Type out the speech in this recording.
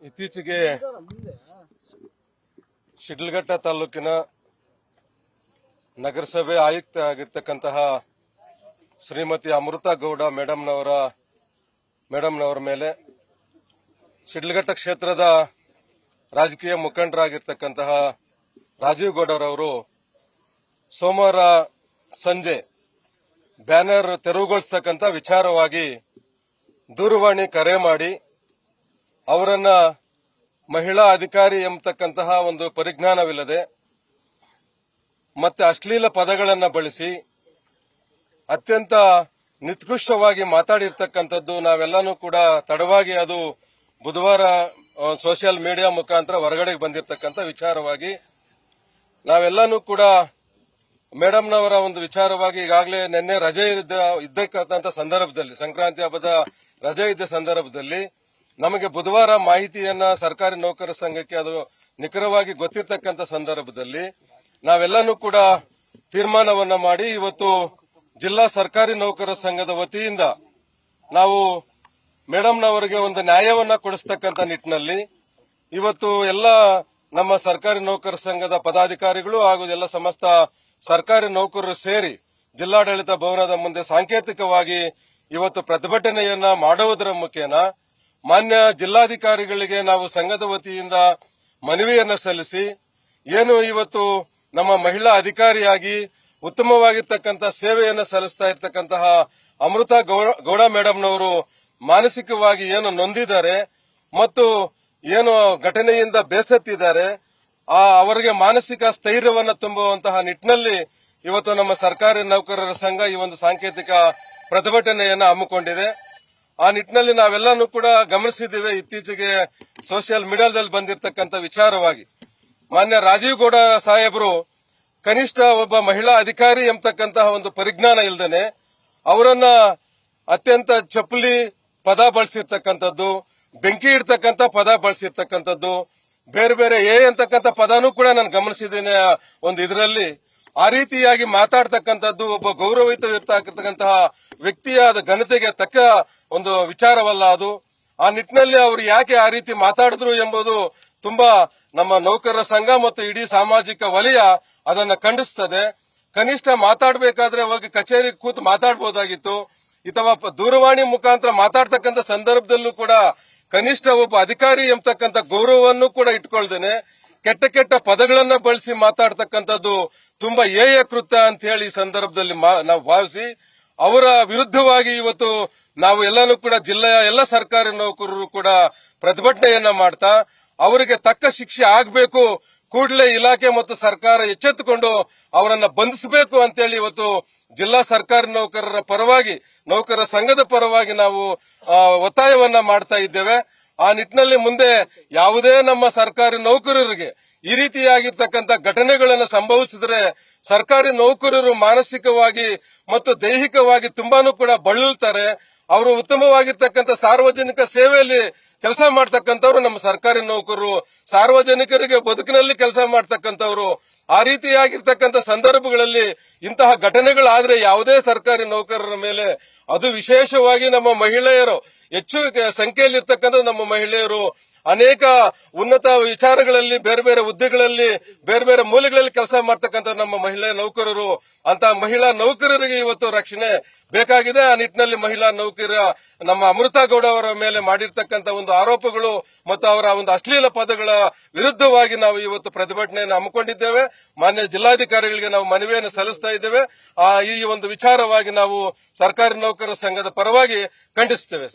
ಇತ್ತೀಚೆಗೆ ಶಿಡ್ಲಘಟ್ಟ ತಾಲೂಕಿನ ನಗರಸಭೆ ಆಯುಕ್ತ ಆಗಿರ್ತಕ್ಕಂತಹ ಶ್ರೀಮತಿ ಅಮೃತಾ ಗೌಡ ಮೇಡಂನವರ ಮೇಲೆ ಶಿಡ್ಲಘಟ್ಟ ಕ್ಷೇತ್ರದ ರಾಜಕೀಯ ಮುಖಂಡರಾಗಿರ್ತಕ್ಕಂತಹ ರಾಜೀವ್ ಗೌಡರವರು ಸೋಮವಾರ ಸಂಜೆ ಬ್ಯಾನರ್ ತೆರವುಗೊಳಿಸತಕ್ಕಂಥ ವಿಚಾರವಾಗಿ ದೂರವಾಣಿ ಕರೆ ಮಾಡಿ ಅವರನ್ನ ಮಹಿಳಾ ಅಧಿಕಾರಿ ಎಂಬತಕ್ಕಂತಹ ಒಂದು ಪರಿಜ್ಞಾನವಿಲ್ಲದೆ ಮತ್ತೆ ಅಶ್ಲೀಲ ಪದಗಳನ್ನು ಬಳಸಿ ಅತ್ಯಂತ ನಿತ್ಕೃಷ್ಟವಾಗಿ ಮಾತಾಡಿರ್ತಕ್ಕಂಥದ್ದು ನಾವೆಲ್ಲನೂ ಕೂಡ ತಡವಾಗಿ ಅದು ಬುಧವಾರ ಸೋಷಿಯಲ್ ಮೀಡಿಯಾ ಮುಖಾಂತರ ಹೊರಗಡೆ ಬಂದಿರತಕ್ಕಂಥ ವಿಚಾರವಾಗಿ ನಾವೆಲ್ಲನೂ ಕೂಡ ಮೇಡಂನವರ ಒಂದು ವಿಚಾರವಾಗಿ ಈಗಾಗಲೇ ನಿನ್ನೆ ರಜೆ ಇದ್ದಕ್ಕಂಥ ಸಂದರ್ಭದಲ್ಲಿ ಸಂಕ್ರಾಂತಿ ಹಬ್ಬದ ರಜೆ ಇದ್ದ ಸಂದರ್ಭದಲ್ಲಿ ನಮಗೆ ಬುಧವಾರ ಮಾಹಿತಿಯನ್ನ ಸರ್ಕಾರಿ ನೌಕರರ ಸಂಘಕ್ಕೆ ಅದು ನಿಖರವಾಗಿ ಗೊತ್ತಿರತಕ್ಕಂಥ ಸಂದರ್ಭದಲ್ಲಿ ನಾವೆಲ್ಲನೂ ಕೂಡ ತೀರ್ಮಾನವನ್ನ ಮಾಡಿ ಇವತ್ತು ಜಿಲ್ಲಾ ಸರ್ಕಾರಿ ನೌಕರರ ಸಂಘದ ವತಿಯಿಂದ ನಾವು ಮೇಡಂನವರಿಗೆ ಒಂದು ನ್ಯಾಯವನ್ನ ಕೊಡಿಸ್ತಕ್ಕಂಥ ನಿಟ್ಟಿನಲ್ಲಿ ಇವತ್ತು ಎಲ್ಲ ನಮ್ಮ ಸರ್ಕಾರಿ ನೌಕರರ ಸಂಘದ ಪದಾಧಿಕಾರಿಗಳು ಹಾಗೂ ಎಲ್ಲ ಸಮಸ್ತ ಸರ್ಕಾರಿ ನೌಕರರು ಸೇರಿ ಜಿಲ್ಲಾಡಳಿತ ಭವನದ ಮುಂದೆ ಸಾಂಕೇತಿಕವಾಗಿ ಇವತ್ತು ಪ್ರತಿಭಟನೆಯನ್ನ ಮಾಡುವುದರ ಮುಖೇನ ಮಾನ್ಯ ಜಿಲ್ಲಾಧಿಕಾರಿಗಳಿಗೆ ನಾವು ಸಂಘದ ವತಿಯಿಂದ ಮನವಿಯನ್ನ ಸಲ್ಲಿಸಿ ಏನು ಇವತ್ತು ನಮ್ಮ ಮಹಿಳಾ ಅಧಿಕಾರಿಯಾಗಿ ಉತ್ತಮವಾಗಿರ್ತಕ್ಕಂಥ ಸೇವೆಯನ್ನು ಸಲ್ಲಿಸ್ತಾ ಇರ್ತಕ್ಕಂತಹ ಅಮೃತಾ ಗೌಡ ಮೇಡಂನವರು ಮಾನಸಿಕವಾಗಿ ಏನು ನೊಂದಿದ್ದಾರೆ ಮತ್ತು ಏನು ಘಟನೆಯಿಂದ ಬೇಸತ್ತಿದ್ದಾರೆ ಅವರಿಗೆ ಮಾನಸಿಕ ಸ್ಥೈರ್ಯವನ್ನು ತುಂಬುವಂತಹ ನಿಟ್ಟಿನಲ್ಲಿ ಇವತ್ತು ನಮ್ಮ ಸರ್ಕಾರಿ ನೌಕರರ ಸಂಘ ಈ ಒಂದು ಸಾಂಕೇತಿಕ ಪ್ರತಿಭಟನೆಯನ್ನು ಹಮ್ಮಿಕೊಂಡಿದೆ. ಆ ನಿಟ್ಟಿನಲ್ಲಿ ನಾವೆಲ್ಲನೂ ಕೂಡ ಗಮನಿಸಿದ್ದೇವೆ. ಇತ್ತೀಚೆಗೆ ಸೋಷಿಯಲ್ ಮೀಡಿಯಾದಲ್ಲಿ ಬಂದಿರತಕ್ಕಂಥ ವಿಚಾರವಾಗಿ ಮಾನ್ಯ ರಾಜೀವ್ ಗೌಡ ಸಾಹೇಬರು ಕನಿಷ್ಠ ಒಬ್ಬ ಮಹಿಳಾ ಅಧಿಕಾರಿ ಎಂಬತಕ್ಕಂತಹ ಒಂದು ಪರಿಜ್ಞಾನ ಇಲ್ಲದೇನೆ ಅವರನ್ನ ಅತ್ಯಂತ ಚಪ್ಪಲಿ ಪದ ಬಳಸಿರ್ತಕ್ಕಂಥದ್ದು, ಬೆಂಕಿ ಇಡ್ತಕ್ಕಂಥ ಪದ ಬಳಸಿರ್ತಕ್ಕಂಥದ್ದು, ಬೇರೆ ಬೇರೆ ಅಂತಕ್ಕಂಥ ಪದನೂ ಕೂಡ ನಾನು ಗಮನಿಸಿದ್ದೇನೆ. ಒಂದು ಇದರಲ್ಲಿ ಆ ರೀತಿಯಾಗಿ ಮಾತಾಡ್ತಕ್ಕಂಥದ್ದು ಒಬ್ಬ ಗೌರವಯುತವಿರ್ತಕ್ಕಂತಹ ವ್ಯಕ್ತಿಯ ಘನತೆಗೆ ತಕ್ಕ ಒಂದು ವಿಚಾರವಲ್ಲ ಅದು. ಆ ನಿಟ್ಟಿನಲ್ಲಿ ಅವರು ಯಾಕೆ ಆ ರೀತಿ ಮಾತಾಡಿದ್ರು ಎಂಬುದು ತುಂಬಾ ನಮ್ಮ ನೌಕರರ ಸಂಘ ಮತ್ತು ಇಡೀ ಸಾಮಾಜಿಕ ವಲಯ ಅದನ್ನ ಖಂಡಿಸ್ತದೆ. ಕನಿಷ್ಠ ಮಾತಾಡಬೇಕಾದ್ರೆ ಹೋಗಿ ಕಚೇರಿ ಕೂತು ಮಾತಾಡಬಹುದಾಗಿತ್ತು, ಅಥವಾ ದೂರವಾಣಿ ಮುಖಾಂತರ ಮಾತಾಡ್ತಕ್ಕಂಥ ಸಂದರ್ಭದಲ್ಲೂ ಕೂಡ ಕನಿಷ್ಠ ಒಬ್ಬ ಅಧಿಕಾರಿ ಎಂಬತಕ್ಕಂಥ ಗೌರವವನ್ನು ಕೂಡ ಇಟ್ಕೊಳ್ದೇನೆ ಕೆಟ್ಟ ಕೆಟ್ಟ ಪದಗಳನ್ನ ಬಳಸಿ ಮಾತಾಡ್ತಕ್ಕಂಥದ್ದು ತುಂಬಾ ಕೃತ್ಯ ಅಂತ ಹೇಳಿ ಈ ಸಂದರ್ಭದಲ್ಲಿ ನಾವು ಭಾವಿಸಿ ಅವರ ವಿರುದ್ಧವಾಗಿ ಇವತ್ತು ನಾವು ಎಲ್ಲಾನು ಕೂಡ ಜಿಲ್ಲೆಯ ಎಲ್ಲ ಸರ್ಕಾರಿ ನೌಕರರು ಕೂಡ ಪ್ರತಿಭಟನೆಯನ್ನ ಮಾಡ್ತಾ ಅವರಿಗೆ ತಕ್ಕ ಶಿಕ್ಷೆ ಆಗಬೇಕು, ಕೂಡಲೇ ಇಲಾಖೆ ಮತ್ತು ಸರ್ಕಾರ ಎಚ್ಚೆತ್ತುಕೊಂಡು ಅವರನ್ನ ಬಂಧಿಸಬೇಕು ಅಂತೇಳಿ ಇವತ್ತು ಜಿಲ್ಲಾ ಸರ್ಕಾರಿ ನೌಕರರ ಪರವಾಗಿ ನೌಕರರ ಸಂಘದ ಪರವಾಗಿ ನಾವು ಒತ್ತಾಯವನ್ನ ಮಾಡ್ತಾ ಇದ್ದೇವೆ. ಆ ನಿಟ್ಟಿನಲ್ಲಿ ಮುಂದೆ ಯಾವುದೇ ನಮ್ಮ ಸರ್ಕಾರಿ ನೌಕರರಿಗೆ ಈ ರೀತಿಯಾಗಿರ್ತಕ್ಕಂಥ ಘಟನೆಗಳನ್ನು ಸಂಭವಿಸಿದರೆ ಸರ್ಕಾರಿ ನೌಕರರು ಮಾನಸಿಕವಾಗಿ ಮತ್ತು ದೈಹಿಕವಾಗಿ ತುಂಬಾನು ಕೂಡ ಬಳಲ್ತಾರೆ. ಅವರು ಉತ್ತಮವಾಗಿರ್ತಕ್ಕಂಥ ಸಾರ್ವಜನಿಕ ಸೇವೆಯಲ್ಲಿ ಕೆಲಸ ಮಾಡ್ತಕ್ಕಂಥವ್ರು ನಮ್ಮ ಸರ್ಕಾರಿ ನೌಕರರು, ಸಾರ್ವಜನಿಕರಿಗೆ ಬದುಕಿನಲ್ಲಿ ಕೆಲಸ ಮಾಡ್ತಕ್ಕಂಥವ್ರು. ಆ ರೀತಿಯಾಗಿರ್ತಕ್ಕಂಥ ಸಂದರ್ಭಗಳಲ್ಲಿ ಇಂತಹ ಘಟನೆಗಳಾದ್ರೆ ಯಾವುದೇ ಸರ್ಕಾರಿ ನೌಕರರ ಮೇಲೆ, ಅದು ವಿಶೇಷವಾಗಿ ನಮ್ಮ ಮಹಿಳೆಯರು ಹೆಚ್ಚು ಸಂಖ್ಯೆಯಲ್ಲಿರ್ತಕ್ಕಂಥ ನಮ್ಮ ಮಹಿಳೆಯರು ಅನೇಕ ಉನ್ನತ ವಿಚಾರಗಳಲ್ಲಿ ಬೇರೆ ಬೇರೆ ಹುದ್ದೆಗಳಲ್ಲಿ ಬೇರೆ ಬೇರೆ ಮೂಲೆಗಳಲ್ಲಿ ಕೆಲಸ ಮಾಡ್ತಕ್ಕಂಥ ನಮ್ಮ ಮಹಿಳಾ ನೌಕರರು, ಅಂತ ಮಹಿಳಾ ನೌಕರರಿಗೆ ಇವತ್ತು ರಕ್ಷಣೆ ಬೇಕಾಗಿದೆ. ಆ ನಿಟ್ಟಿನಲ್ಲಿ ಮಹಿಳಾ ನೌಕರ ನಮ್ಮ ಅಮೃತಾ ಗೌಡ ಅವರ ಮೇಲೆ ಮಾಡಿರ್ತಕ್ಕಂಥ ಒಂದು ಆರೋಪಗಳು ಮತ್ತು ಅವರ ಒಂದು ಅಶ್ಲೀಲ ಪದಗಳ ವಿರುದ್ಧವಾಗಿ ನಾವು ಇವತ್ತು ಪ್ರತಿಭಟನೆಯನ್ನು ಹಮ್ಮಿಕೊಂಡಿದ್ದೇವೆ. ಮಾನ್ಯ ಜಿಲ್ಲಾಧಿಕಾರಿಗಳಿಗೆ ನಾವು ಮನವಿಯನ್ನು ಸಲ್ಲಿಸ್ತಾ ಇದ್ದೇವೆ. ಈ ಒಂದು ವಿಚಾರವಾಗಿ ನಾವು ಸರ್ಕಾರಿ ನೌಕರರ ಸಂಘದ ಪರವಾಗಿ ಖಂಡಿಸುತ್ತೇವೆ ಸರ್.